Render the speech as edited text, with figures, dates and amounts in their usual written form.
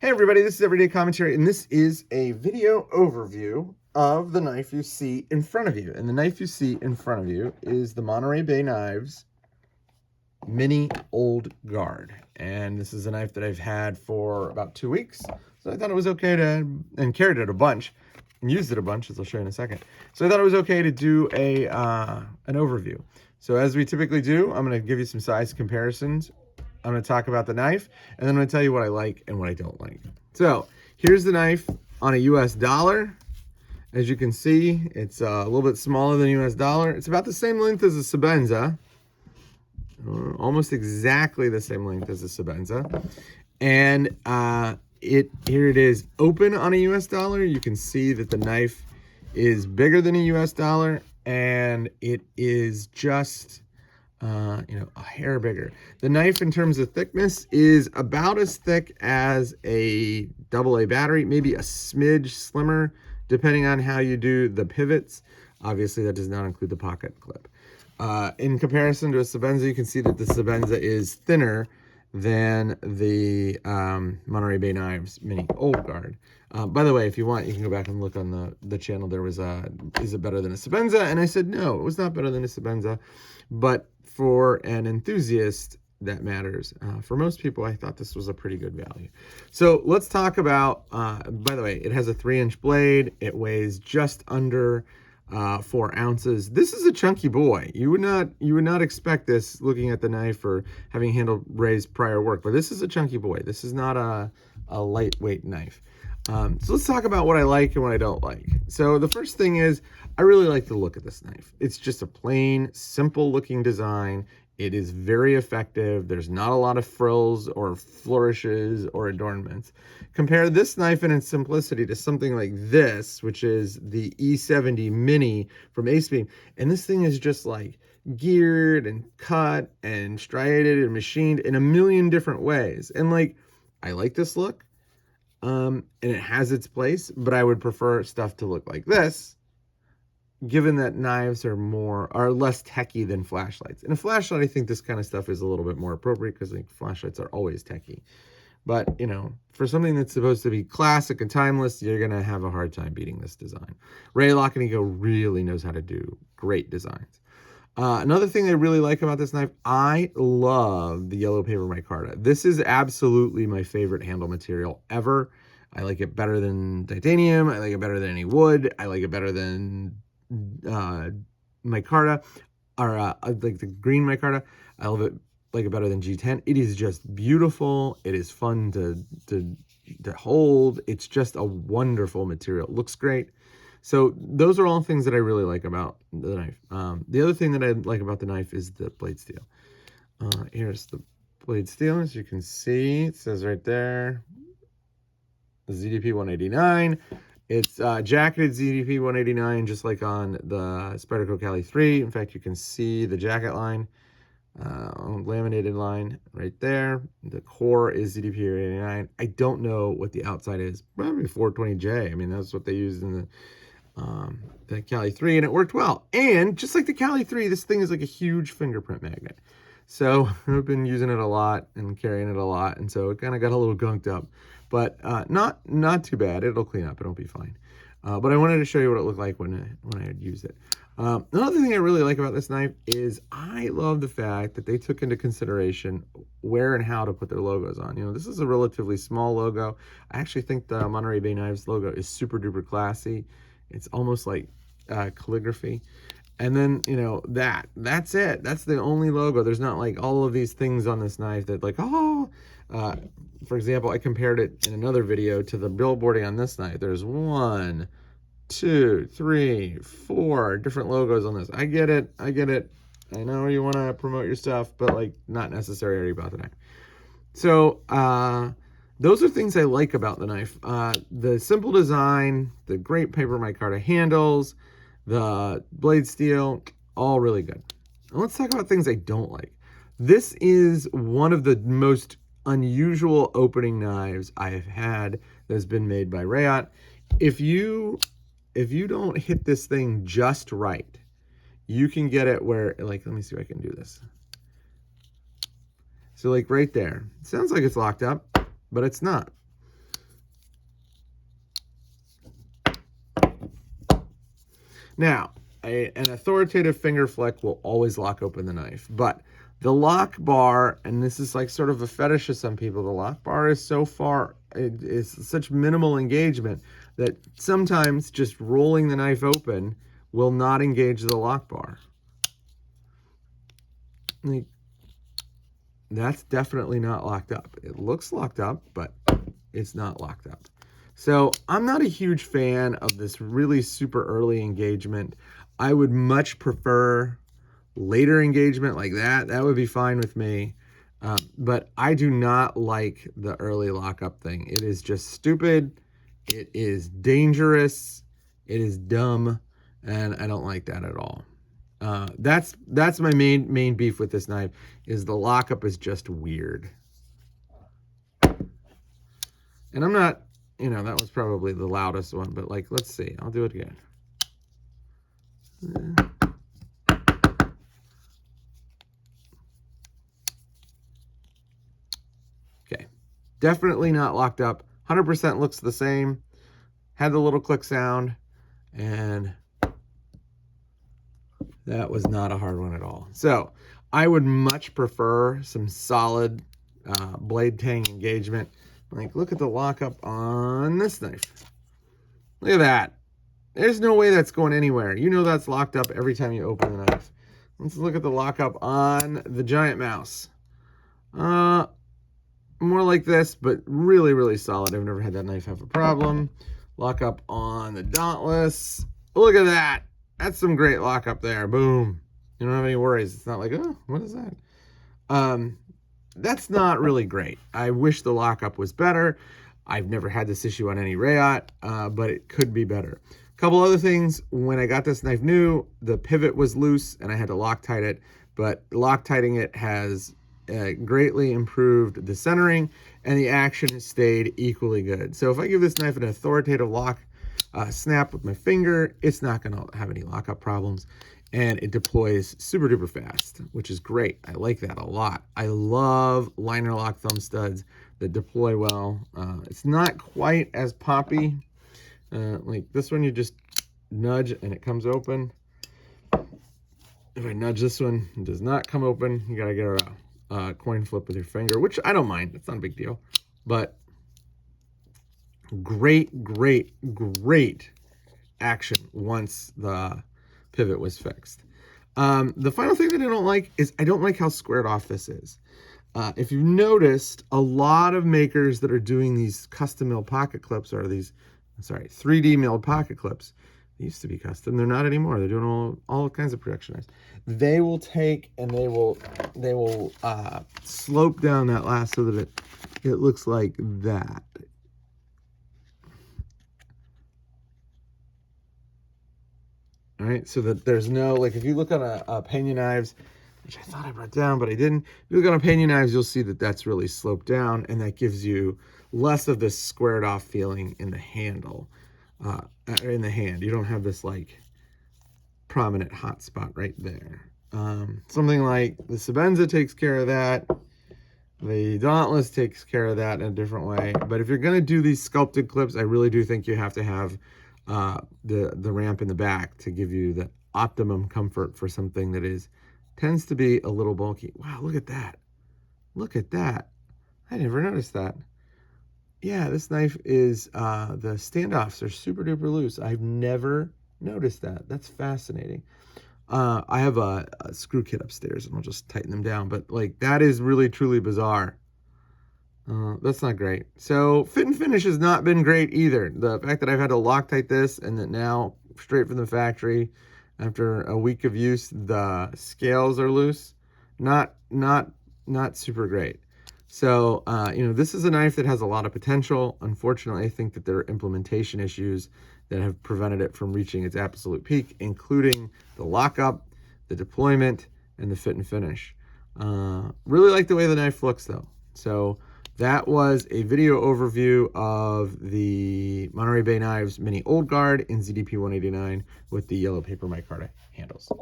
Hey everybody, this is Everyday Commentary, and this is a video overview of the knife you see in front of you. And the knife you see in front of you is the Monterey Bay Knives Mini Old Guard. And this is a knife that I've had for about 2 weeks. So I thought it was okay to, and carried it a bunch, and used it a bunch, as I'll show you in a second. So I thought it was okay to do an overview. So as we typically do, I'm going to give you some size comparisons. I'm going to talk about the knife, and then I'm going to tell you what I like and what I don't like. So here's the knife on a US dollar. As you can see, it's a little bit smaller than a US dollar. It's about the same length as a Sebenza. Almost exactly the same length as a Sebenza. And here it is open on a US dollar. You can see that the knife is bigger than a US dollar, and it is just a hair bigger. The knife, in terms of thickness, is about as thick as a AA battery, maybe a smidge slimmer, depending on how you do the pivots. Obviously, that does not include the pocket clip. In comparison to a Sebenza, you can see that the Sebenza is thinner than the Monterey Bay Knives Mini Old Guard. By the way, if you want, you can go back and look on the channel. There was is it better than a Sebenza? And I said, no, it was not better than a Sebenza. But for an enthusiast, that matters. For most people, I thought this was a pretty good value. So let's talk about, by the way, it has a 3-inch blade. It weighs just under 4 ounces. This is a chunky boy. You would not expect this looking at the knife or having handled Ray's prior work, but this is a chunky boy. This is not a lightweight knife. So let's talk about what I like and what I don't like. So the first thing is, I really like the look of this knife. It's just a plain, simple looking design. It is very effective. There's not a lot of frills or flourishes or adornments. Compare this knife in its simplicity to something like this, which is the E70 Mini from Acebeam. And this thing is just like geared and cut and striated and machined in a million different ways. And like, I like this look. And it has its place, but I would prefer stuff to look like this, given that knives are less techy than flashlights. In a flashlight, I think this kind of stuff is a little bit more appropriate because like flashlights are always techy. But, for something that's supposed to be classic and timeless, you're going to have a hard time beating this design. Ray Locanigo really knows how to do great designs. Another thing I really like about this knife, I love the yellow paper micarta. This is absolutely my favorite handle material ever. I like it better than titanium. I like it better than any wood. I like it better than micarta, or like the green micarta. I love it, like it better than G10. It is just beautiful. It is fun to hold. It's just a wonderful material. It looks great. So those are all things that I really like about the knife. The other thing that I like about the knife is the blade steel. Here's the blade steel. As you can see, it says right there, ZDP 189. It's jacketed ZDP 189, just like on the Spyderco Cali 3. In fact, you can see the jacket line, laminated line right there. The core is ZDP 189. I don't know what the outside is. Probably 420J. I mean, that's what they used in the Cali 3, and it worked well. And just like the Cali 3, this thing is like a huge fingerprint magnet. So I've been using it a lot and carrying it a lot, and so it kind of got a little gunked up, but not too bad. It'll clean up. It'll be fine. But I wanted to show you what it looked like when I had used it. Another thing I really like about this knife is I love the fact that they took into consideration where and how to put their logos on. This is a relatively small logo. I actually think the Monterey Bay Knives logo is super duper classy. It's almost like calligraphy. And then, that's it. That's the only logo. There's not like all of these things on this knife that like, for example, I compared it in another video to the billboarding on this knife. There's 1, 2, 3, 4 different logos on this. I get it. I know you want to promote your stuff, but like not necessary about the knife. So, those are things I like about the knife. The simple design, the great paper micarta handles, the blade steel, all really good. Now let's talk about things I don't like. This is one of the most unusual opening knives I have had that has been made by Rayot. If you don't hit this thing just right, you can get it where, like, let me see if I can do this. So like right there, it sounds like it's locked up, but it's not. Now, an authoritative finger flick will always lock open the knife, but the lock bar, and this is like sort of a fetish of some people, the lock bar is so far, it is such minimal engagement that sometimes just rolling the knife open will not engage the lock bar. Like, that's definitely not locked up. It looks locked up, but it's not locked up. So I'm not a huge fan of this really super early engagement. I would much prefer later engagement like that. That would be fine with me. But I do not like the early lockup thing. It is just stupid. It is dangerous. It is dumb. And I don't like that at all. That's my main beef with this knife, is the lockup is just weird. And I'm not, you know, that was probably the loudest one, but like, let's see. I'll do it again. Okay. Definitely not locked up. 100% looks the same. Had the little click sound, and that was not a hard one at all. So I would much prefer some solid blade tang engagement. Like, look at the lockup on this knife. Look at that. There's no way that's going anywhere. You know that's locked up every time you open the knife. Let's look at the lockup on the giant mouse. More like this, but really, really solid. I've never had that knife have a problem. Lockup on the Dauntless. Look at that. That's some great lockup there. Boom. You don't have any worries. It's not like, oh, what is that? That's not really great. I wish the lockup was better. I've never had this issue on any Rayot, but it could be better. A couple other things. When I got this knife new, the pivot was loose and I had to Loctite it, but Loctiting it has greatly improved the centering, and the action has stayed equally good. So if I give this knife an authoritative lock snap with my finger, it's not going to have any lockup problems. And it deploys super duper fast, which is great. I like that a lot. I love liner lock thumb studs that deploy well. It's not quite as poppy. Like this one, you just nudge and it comes open. If I nudge this one, it does not come open. You gotta get a coin flip with your finger, which I don't mind. It's not a big deal. But great, great, great action once the pivot was fixed. The final thing that I don't like is I don't like how squared off this is. If you've noticed, a lot of makers that are doing these custom milled pocket clips are these, 3D milled pocket clips. They used to be custom. They're not anymore. They're doing all kinds of productionized. They will take and they will slope down that last so that it looks like that. All right, so that there's no, like if you look on a Pena Knives, which I thought I brought down, but I didn't. If you look on a Pena Knives, you'll see that that's really sloped down, and that gives you less of this squared off feeling in the handle, in the hand. You don't have this like prominent hot spot right there. Something like the Sebenza takes care of that. The Dauntless takes care of that in a different way. But if you're going to do these sculpted clips, I really do think you have to have the ramp in the back to give you the optimum comfort for something that tends to be a little bulky. Wow, look at that. Look at that. I never noticed that. Yeah, this knife is, the standoffs are super duper loose. I've never noticed that. That's fascinating. I have a screw kit upstairs and I'll just tighten them down, but like that is really truly bizarre. That's not great. So fit and finish has not been great either. The fact that I've had to Loctite this and that now straight from the factory after a week of use, the scales are loose. Not super great. So, this is a knife that has a lot of potential. Unfortunately, I think that there are implementation issues that have prevented it from reaching its absolute peak, including the lockup, the deployment, and the fit and finish. Really like the way the knife looks though. So that was a video overview of the Monterey Bay Knives Mini Old Guard in ZDP 189 with the yellow paper micarta handles.